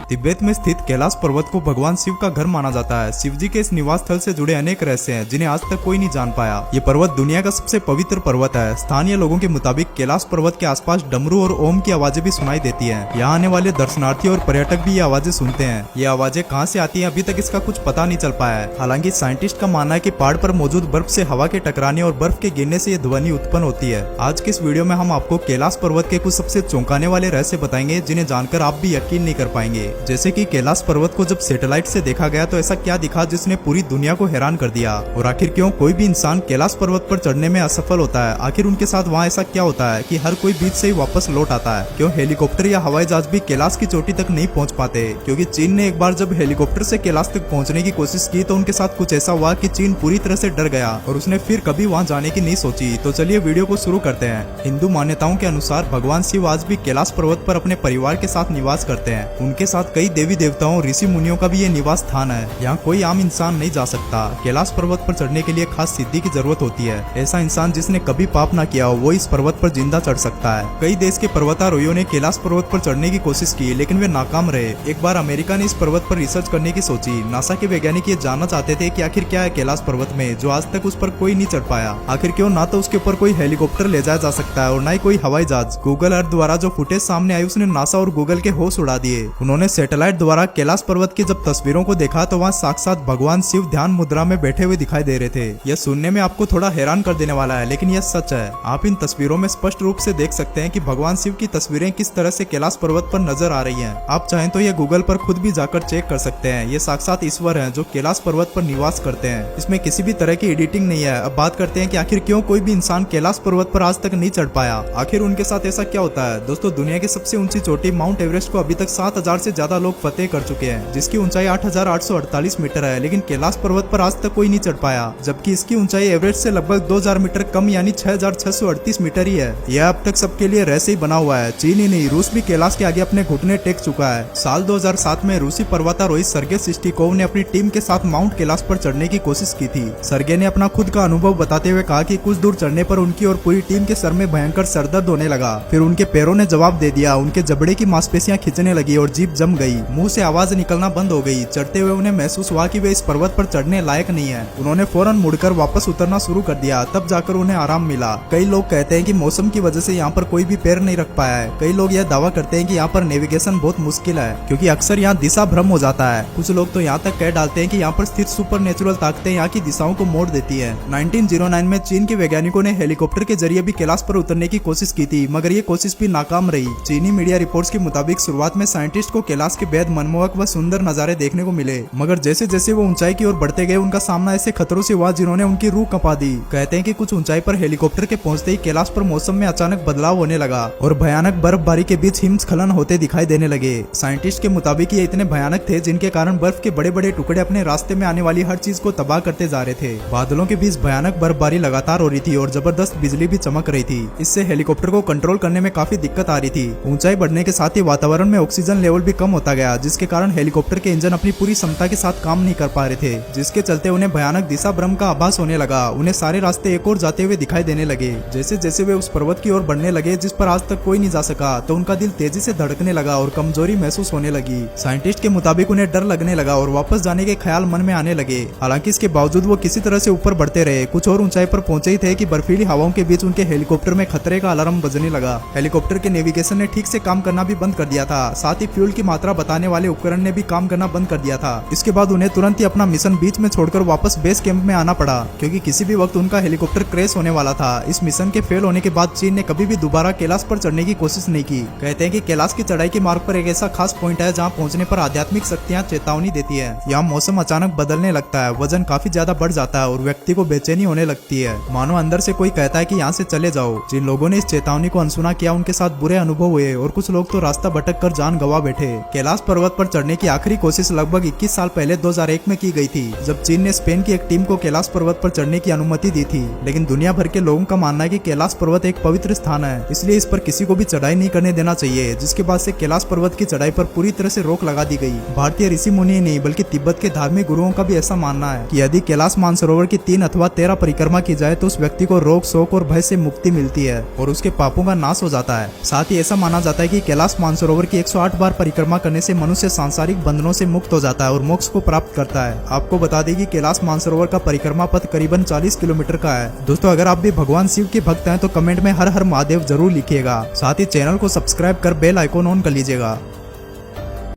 तिब्बत में स्थित कैलाश पर्वत को भगवान शिव का घर माना जाता है। शिव जी के इस निवास स्थल से जुड़े अनेक रहस्य हैं जिन्हें आज तक कोई नहीं जान पाया। ये पर्वत दुनिया का सबसे पवित्र पर्वत है। स्थानीय लोगों के मुताबिक कैलाश पर्वत के आसपास डमरू और ओम की आवाजें भी सुनाई देती हैं। यहाँ आने वाले दर्शनार्थी और पर्यटक भी ये आवाजें सुनते हैं। ये आवाजें कहाँ से आती हैं अभी तक इसका कुछ पता नहीं चल पाया है। हालांकि साइंटिस्ट का मानना है कि पहाड़ पर मौजूद बर्फ से हवा के टकराने और बर्फ के गिरने से ये ध्वनि उत्पन्न होती है। आज के इस वीडियो में हम आपको कैलाश पर्वत के कुछ सबसे चौंकाने वाले रहस्य बताएंगे जिन्हें जानकर आप भी यकीन नहीं कर पाएंगे। जैसे कि कैलाश पर्वत को जब सैटेलाइट से देखा गया तो ऐसा क्या दिखा जिसने पूरी दुनिया को हैरान कर दिया। और आखिर क्यों कोई भी इंसान कैलाश पर्वत पर चढ़ने में असफल होता है। आखिर उनके साथ वहाँ ऐसा क्या होता है कि हर कोई बीच से ही वापस लौट आता है। क्यों हेलीकॉप्टर या हवाई जहाज भी कैलाश की चोटी तक नहीं पहुँच पाते। क्योंकि चीन ने एक बार जब हेलीकॉप्टर से कैलाश तक पहुँचने की कोशिश की तो उनके साथ कुछ ऐसा हुआ कि चीन पूरी तरह से डर गया और उसने फिर कभी वहाँ जाने की नहीं सोची। तो चलिए वीडियो को शुरू करते हैं। हिंदू मान्यताओं के अनुसार भगवान शिव आज भी कैलाश पर्वत पर अपने परिवार के साथ निवास करते हैं। उनके साथ कई देवी देवताओं ऋषि मुनियों का भी ये निवास स्थान है। यहाँ कोई आम इंसान नहीं जा सकता। कैलाश पर्वत पर चढ़ने के लिए खास सिद्धि की जरूरत होती है। ऐसा इंसान जिसने कभी पाप ना किया हो वो इस पर्वत पर जिंदा चढ़ सकता है। कई देश के पर्वतारोहियों ने कैलाश पर्वत पर चढ़ने की कोशिश की लेकिन वे नाकाम रहे। एक बार अमेरिका ने इस पर्वत पर रिसर्च करने की सोची। नासा के वैज्ञानिक ये जानना चाहते थे कि आखिर क्या है कैलाश पर्वत में जो आज तक उस पर कोई नहीं चढ़ पाया। आखिर क्यों ना तो उसके ऊपर कोई हेलीकॉप्टर ले जाया जा सकता है और ना ही कोई हवाई जहाज। गूगल अर्थ द्वारा जो फुटेज सामने आई उसने नासा और गूगल के होश उड़ा दिए। उन्होंने सैटेलाइट द्वारा कैलाश पर्वत की जब तस्वीरों को देखा तो वहाँ साक्षात भगवान शिव ध्यान मुद्रा में बैठे हुए दिखाई दे रहे थे। यह सुनने में आपको थोड़ा हैरान कर देने वाला है लेकिन यह सच है। आप इन तस्वीरों में स्पष्ट रूप से देख सकते हैं कि भगवान शिव की तस्वीरें किस तरह से कैलाश पर्वत पर नजर आ रही हैं। आप चाहें तो यह गूगल पर खुद भी जाकर चेक कर सकते हैं। ये साक्षात ईश्वर हैं जो कैलाश पर्वत पर निवास करते हैं। इसमें किसी भी तरह की एडिटिंग नहीं है। अब बात करते हैं कि आखिर क्यों कोई भी इंसान कैलाश पर्वत पर आज तक नहीं चढ़ पाया। आखिर उनके साथ ऐसा क्या होता है। दोस्तों दुनिया की सबसे ऊंची चोटी माउंट एवरेस्ट को अभी तक 7,000 से ज्यादा लोग फतेह कर चुके हैं जिसकी ऊंचाई 8,848 मीटर है। लेकिन कैलाश पर्वत पर आज तक कोई नहीं चढ़ पाया जबकि इसकी ऊंचाई एवरेस्ट से लगभग 2,000 मीटर कम यानी 6,638 मीटर ही है। यह अब तक सबके लिए रहस्य ही बना हुआ है। चीन ही नहीं रूस भी कैलाश के आगे अपने घुटने टेक चुका है। साल 2007 में रूसी पर्वतारोही सर्गे सिस्टिकोव ने अपनी टीम के साथ माउंट कैलाश पर चढ़ने की कोशिश की थी। सर्गे ने अपना खुद का अनुभव बताते हुए कहा कि कुछ दूर चढ़ने पर उनकी और पूरी टीम के सर में भयंकर सरदर्द होने लगा। फिर उनके पैरों ने जवाब दे दिया। उनके जबड़े की मांसपेशियां खिंचने लगी और जीभ जम गई। मुंह से आवाज निकलना बंद हो गई। चढ़ते हुए उन्हें महसूस हुआ कि वे इस पर्वत पर चढ़ने लायक नहीं है। उन्होंने फौरन मुड़कर वापस उतरना शुरू कर दिया। तब जाकर उन्हें आराम मिला। कई लोग कहते हैं कि मौसम की वजह से यहाँ पर कोई भी पैर नहीं रख पाया है। कई लोग यह दावा करते हैं कि यहाँ पर नेविगेशन बहुत मुश्किल है क्योंकि अक्सर यहाँ दिशा भ्रम हो जाता है। कुछ लोग तो यहाँ तक कह डालते हैं कि यहाँ पर स्थित सुपर नेचुरल ताकतें यहाँ की दिशाओं को मोड़ देती है। 1909 में चीन के वैज्ञानिकों ने हेलीकॉप्टर के जरिए भी कैलाश पर उतरने की कोशिश की थी मगर ये कोशिश भी नाकाम रही। चीनी मीडिया रिपोर्ट्स के मुताबिक शुरुआत में साइंटिस्ट को कैलाश के बेहद मनमोहक व सुंदर नजारे देखने को मिले मगर जैसे जैसे वो ऊंचाई की ओर बढ़ते गए उनका सामना ऐसे खतरों से हुआ जिन्होंने उनकी रूह कंपा दी। कहते हैं कि कुछ ऊंचाई पर हेलीकॉप्टर के पहुंचते ही कैलाश पर मौसम में अचानक बदलाव होने लगा और भयानक बर्फबारी के बीच हिमस्खलन होते दिखाई देने लगे। साइंटिस्ट के मुताबिक ये इतने भयानक थे जिनके कारण बर्फ के बड़े बड़े टुकड़े अपने रास्ते में आने वाली हर चीज को तबाह करते जा रहे थे। बादलों के बीच भयानक बर्फबारी लगातार हो रही थी और जबरदस्त बिजली भी चमक रही थी। इससे हेलीकॉप्टर को कंट्रोल करने में काफी दिक्कत आ रही थी। ऊंचाई बढ़ने के साथ ही वातावरण में ऑक्सीजन लेवल भी कम होता गया जिसके कारण हेलीकॉप्टर के इंजन अपनी पूरी क्षमता के साथ काम नहीं कर पा रहे थे जिसके चलते उन्हें भयानक दिशा भ्रम का आभास होने लगा। उन्हें सारे रास्ते एक और जाते हुए दिखाई देने लगे। जैसे जैसे वे उस पर्वत की ओर बढ़ने लगे जिस पर आज तक कोई नहीं जा सका तो उनका दिल तेजी से धड़कने लगा और कमजोरी महसूस होने लगी। साइंटिस्ट के मुताबिक उन्हें डर लगने लगा और वापस जाने के ख्याल मन में आने लगे। हालांकि इसके बावजूद वो किसी तरह से ऊपर बढ़ते रहे। कुछ और ऊंचाई पर पहुंचे ही थे कि बर्फीली हवाओं के बीच उनके हेलीकॉप्टर में खतरे का अलार्म बजने लगा। हेलीकॉप्टर के नेविगेशन ने ठीक से काम करना भी बंद कर दिया था। साथ ही फ्यूल की मात्रा बताने वाले उपकरण ने भी काम करना बंद कर दिया था। इसके बाद उन्हें तुरंत ही अपना मिशन बीच में छोड़कर वापस बेस कैंप में आना पड़ा क्योंकि किसी भी वक्त उनका हेलीकॉप्टर क्रैश होने वाला था। इस मिशन के फेल होने के बाद चीन ने कभी भी दोबारा कैलाश पर चढ़ने की कोशिश नहीं की। कहते हैं कि कैलाश की चढ़ाई के मार्ग पर एक ऐसा खास पॉइंट है जहां पहुंचने पर आध्यात्मिक शक्तियां चेतावनी देती है। यहाँ मौसम अचानक बदलने लगता है, वजन काफी ज्यादा बढ़ जाता है और व्यक्ति को बेचैनी होने लगती है। मानो अंदर से कोई कहता है कि यहाँ से चले जाओ। जिन लोगों ने इस चेतावनी को अनसुना किया उनके साथ बुरे अनुभव हुए और कुछ लोग तो रास्ता भटक कर जान गंवा बैठे। कैलाश पर्वत पर चढ़ने की आखिरी कोशिश लगभग 21 साल पहले 2001 में की गई थी जब चीन ने स्पेन की एक टीम को कैलाश पर्वत पर चढ़ने की अनुमति दी थी। लेकिन दुनिया भर के लोगों का मानना है कि कैलाश पर्वत एक पवित्र स्थान है इसलिए इस पर किसी को भी चढ़ाई नहीं करने देना चाहिए। जिसके बाद से कैलाश पर्वत की चढ़ाई पर पूरी तरह से रोक लगा दी गई। भारतीय ऋषि मुनि नहीं बल्कि तिब्बत के धार्मिक गुरुओं का भी ऐसा मानना है कि यदि कैलाश मानसरोवर की 3 अथवा 13 परिक्रमा की जाए तो उस व्यक्ति को रोग शोक और भय से मुक्ति मिलती है और उसके पापों का नाश हो जाता है। साथ ही ऐसा माना जाता है कि कैलाश मानसरोवर की 108 बार परिक्रमा परिक्रमा करने से मनुष्य सांसारिक बंधनों से मुक्त हो जाता है और मोक्ष को प्राप्त करता है। आपको बता दें कि कैलाश मानसरोवर का परिक्रमा पथ करीबन 40 किलोमीटर का है। दोस्तों, अगर आप भी भगवान शिव के भक्त हैं तो कमेंट में हर हर महादेव जरूर लिखिएगा। साथ ही चैनल को सब्सक्राइब कर बेल आइकॉन ऑन कर लीजिएगा।